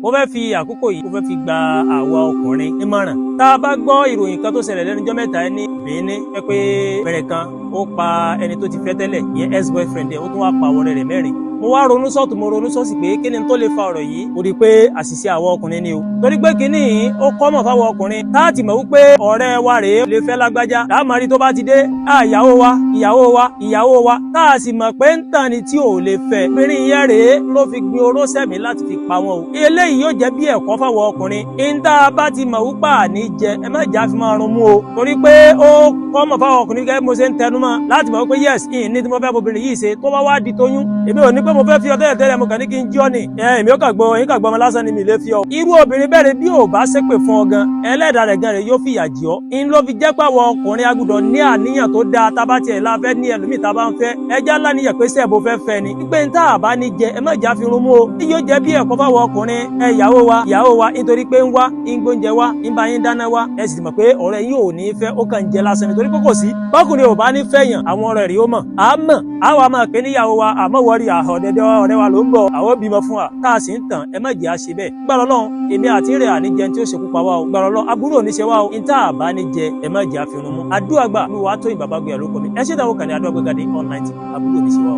mo fẹ́ fi àkókò yìí mo fẹ́ fi gba àwa ọkùnrin nímọ̀ràn. Tá a bá gbọ́ ìròyìn kan tó ṣẹlẹ̀ lẹ́nujọ́ mẹ́ta ní Benin pé bẹ̀rẹ̀ kan ó pa ẹni tó ti fẹ́ tẹ́lẹ̀ ìyẹn ex-boyfriend ẹ̀ ó tún wá pa àwọn ọ̀rẹ́ rẹ̀ mẹ́rin. Mo wá ronú sọ́tún mo ronú sọ́sì pé kí ni tó lè fa ọ̀rọ̀ yìí. Ó rí pé àṣìṣe àwọn ọkùnrin ni o. Torí pé kíní yìí ó kọ́mọ̀ fáwọn ọkùnrin. Táàtì mọ̀ wípé ọ̀rẹ́ wa rèé lè fẹ́ lágbájá. Láàmárì tó bá ti dé ìyàwó wa ìyàwó wa ìyàwó wa. Táà sì mọ̀ pé ń tàn ni tí ò lè fẹ́. Obìnrin yẹn rèé ló fi gbin oró sẹ́mi láti fi pa wọn o. Eléyìí yóò jẹ́ bí ẹ̀kọ́ fáwọn ọkùnrin. Ìńtà bá ti mọ̀ wípé àní jẹ ẹ má jà fi máa run mú o. Torí pé ó kọ́mọ̀ fáwọn ọkùnrin gẹ́gẹ́ bí mo ṣe ń tẹnu mọ́ láti mọ̀ wípé yes ìyìn ní tí mo fẹ́ bobìnrin yìí ṣe tó bá wá di tóyún. Èmi ò ní pé mo fẹ́ fi ọtẹ́lẹ̀ tẹ́lẹ̀ mo kàn ní kí n jí ọ ní. Èmi ó kàgbọ́ yín kàgbọ́ ọmọ lásán ni mi lè fi ọ. Irú obìnrin bẹ́ẹ̀ bí ò bá ṣépè fún ọ gan ẹlẹ́dàá rẹ̀ gan rẹ̀ yóò fìyà jì ọ́. In ló fi jẹ́ pé àwọn ọkùnrin agbọ́dọ̀ ní àníyàn tó dáa tábà tiẹ̀ la fẹ́ ní ẹlòmíì tá a bá ń fẹ́. Ẹja ńlá níyàn pé sẹ́ẹ̀bù fẹ́ fẹ́ ni. Pípé ń tá a bá ní jẹ ẹ má jà fi run mú o. Tí yóò jẹ́ bí ẹ̀kọ́ fáwọn ọkùnrin ìyàwó wa nítorí pé ń wá ń gbóúnjẹ wá ń bá yín dáná wá. Ẹ sì mọ̀ pé ọ̀rẹ́ yín ò ní fẹ́ ó kàn ń jẹ lásán nítorí pé kò sí. Bọ́kùnrin ò bá ní fẹ́ yàn àwọn ọ̀rẹ́ rẹ̀ ó mọ̀. Àwa máa pè níyàwó wa àmọ́ wọ́rí ọ̀dẹ̀dẹ̀ ọ̀rẹ́ wa ló ń bọ̀ àwọn bímọ fún wa tá a sì ń tàn ẹ má jẹ́ àṣẹ bẹ́ẹ̀. Gbàrọ̀ lọ́hùn èmi àti rẹ̀ àníjẹun tí ó ṣekú pa wá o. Gbàrọ̀ lọ aburú òní ṣe wá o. Ìta àbá ní jẹ ẹ má jẹ́ àfihàn mú. Àdúrà gbà mi wàá tó ìbàbá gbé àlókọ mi. Ẹ ṣe dáwọ́ kàn ní Adó Agbégadé online aburú òní ṣe wá o.